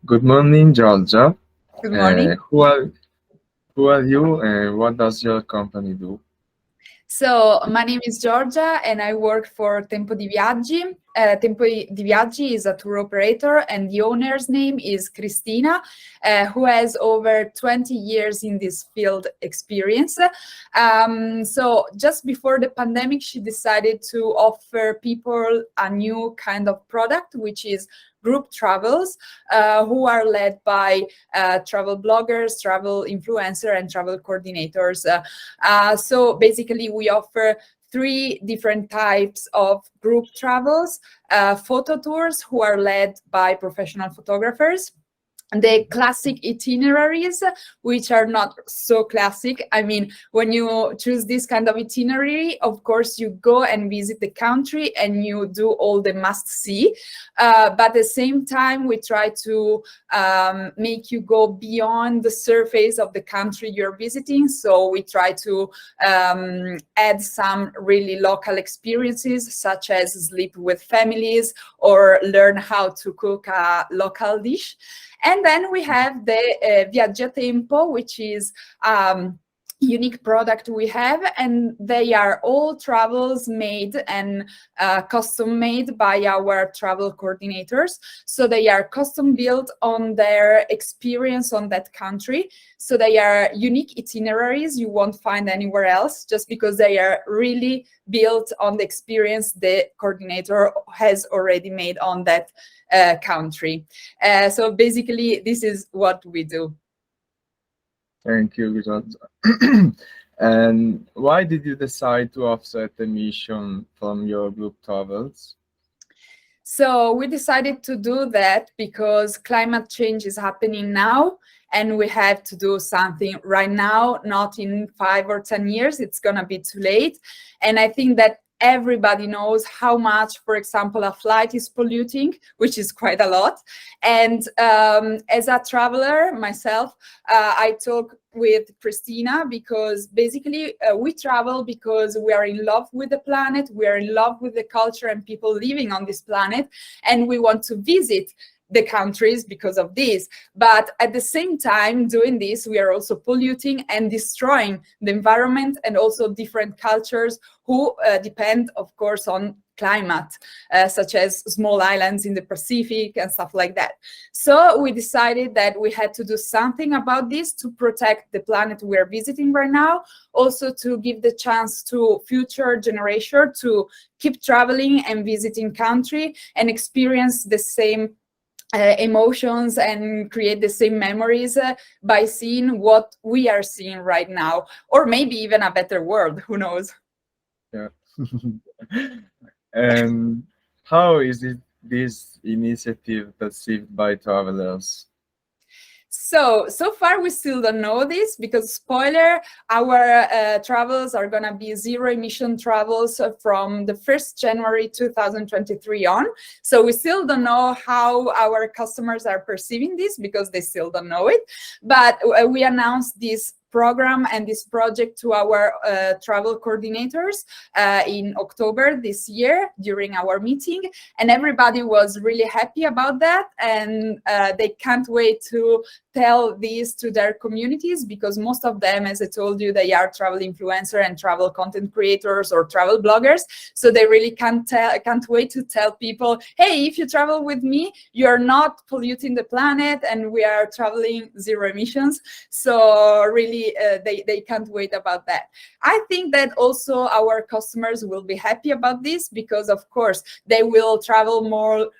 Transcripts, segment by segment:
Good morning, Georgia. Good morning. Who are you and what does your company do? So, my name is Giorgia and I work for Tempo di Viaggi. Tempo di Viaggi is a tour operator, and the owner's name is Cristina, who has over 20 years in this field experience. So, just before the pandemic, she decided to offer people a new kind of product, which is group travels, who are led by travel bloggers, travel influencer, and travel coordinators. So basically, we offer three different types of group travels: photo tours, who are led by professional photographers; the classic itineraries, which are not so classic. I mean, when you choose this kind of itinerary, of course you go and visit the country and you do all the must see, but at the same time we try to make you go beyond the surface of the country you're visiting. So we try to add some really local experiences, such as sleep with families or learn how to cook a local dish. And then we have the Viaggi a Tempo, which is unique product we have, and they are all travels made and custom made by our travel coordinators. So they are custom built on their experience on that country. So they are unique itineraries you won't find anywhere else, just because they are really built on the experience the coordinator has already made on that country. So basically, this is what we do. Thank you, Georgia. And why did you decide to offset emission from your group travels? So we decided to do that because climate change is happening now, and we have to do something right now, not in 5 or 10 years. It's going to be too late. And I think that everybody knows how much, for example, a flight is polluting, which is quite a lot. And as a traveler myself, I talk with Christina because basically we travel because we are in love with the planet, we are in love with the culture and people living on this planet, and we want to visit the countries because of this. But at the same time, doing this, we are also polluting and destroying the environment and also different cultures who depend, of course, on climate, such as small islands in the Pacific and stuff like that. So we decided that we had to do something about this to protect the planet we're visiting right now, also to give the chance to future generation to keep traveling and visiting country and experience the same emotions and create the same memories by seeing what we are seeing right now, or maybe even a better world, who knows. Yeah. And how is this initiative perceived by travelers? So far we still don't know this, because spoiler, our travels are going to be zero emission travels from the 1st January 2023 on. So we still don't know how our customers are perceiving this, because they still don't know it. But we announced this program and this project to our travel coordinators in October this year during our meeting, and everybody was really happy about that, and they can't wait to tell these to their communities, because most of them, as I told you, they are travel influencer and travel content creators or travel bloggers. So they really can't wait to tell people, hey, if you travel with me, you're not polluting the planet and we are traveling zero emissions. So really they can't wait about that. I think that also our customers will be happy about this, because of course they will travel more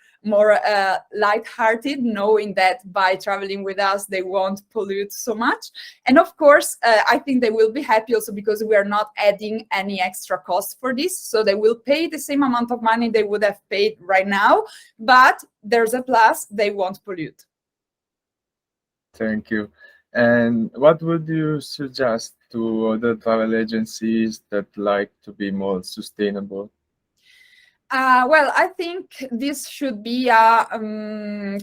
light-hearted, knowing that by traveling with us they won't pollute so much. And of course I think they will be happy also because we are not adding any extra cost for this, so they will pay the same amount of money they would have paid right now, but there's a plus: they won't pollute. Thank you. And what would you suggest to other travel agencies that like to be more sustainable? Well, I think this should be a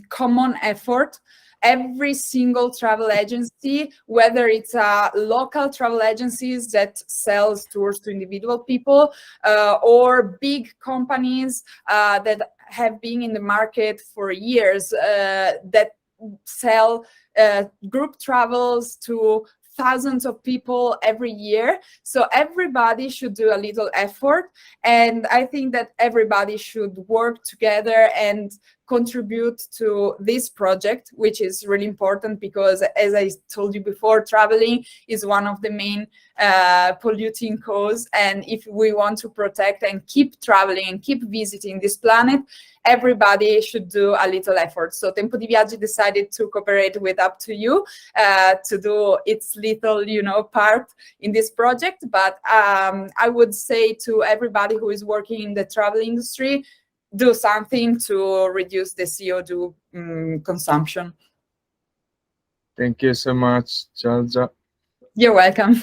common effort. Every single travel agency, whether it's a local travel agencies that sells tours to individual people, or big companies that have been in the market for years, that sell group travels to thousands of people every year. So everybody should do a little effort. And I think that everybody should work together and contribute to this project, which is really important because, as I told you before, traveling is one of the main polluting cause. And if we want to protect and keep traveling and keep visiting this planet, everybody should do a little effort. So Tempo di Viaggi decided to cooperate with Up to You to do its little, part in this project. But I would say to everybody who is working in the travel industry, do something to reduce the CO2 consumption. Thank you so much, Giorgia. You're welcome.